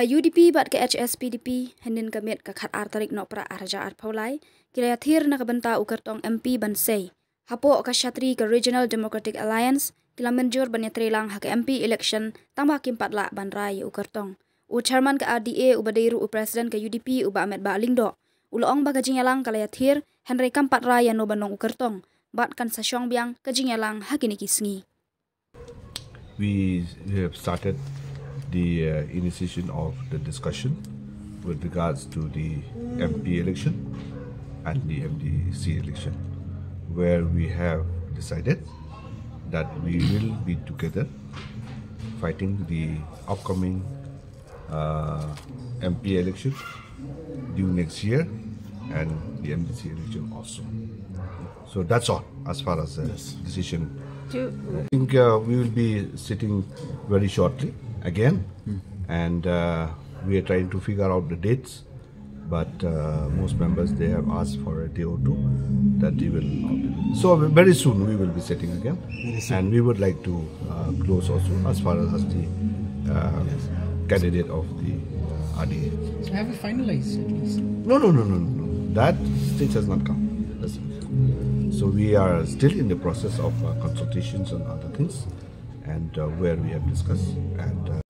Ka UDP bat ke HSPDP hendin kamit ka khat artarik no pra arja art paulai kilayathir na kabenta Kyrtong MP bansei hapo ka shatri ka Regional Democratic Alliance kila menjur banya trelang ha MP election tamba kimpat la banrai Kyrtong u chairman ka RDA u badairu u president ka UDP u ba Ahmed ba lingdo ulong ba kajinyalang kalayathir Henry kampat raya no banong Kyrtong bat kan sa syong biang kajinyalang hakini kisngi. We have started the initiation of the discussion with regards to the MP election and the MDC election, where we have decided that we will be together fighting the upcoming MP election due next year and the MDC election also. So that's all as far as the decision. I think we will be sitting very shortly again, and we are trying to figure out the dates, but most members, they have asked for a day or two that they will not be. So very soon we will be sitting again, and we would like to close also as far as the candidate of the RDA. Have we finalized at least? No. That stage has not come. So we are still in the process of consultations and other things, and where we have discussed. And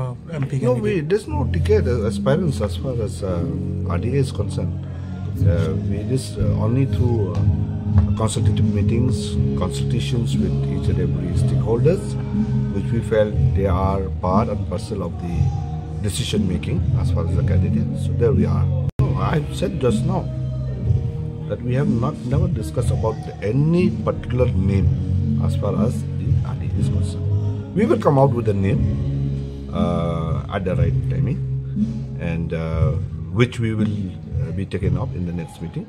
there's no ticket aspirants as far as RDA is concerned. We just only through consultative meetings, consultations with each and every stakeholders, which we felt they are part and parcel of the decision making as far as the candidate. So there we are. I said just now that we have never discussed about any particular name as far as the RDA is concerned. We will come out with a name at the right timing, and which we will be taken up in the next meeting.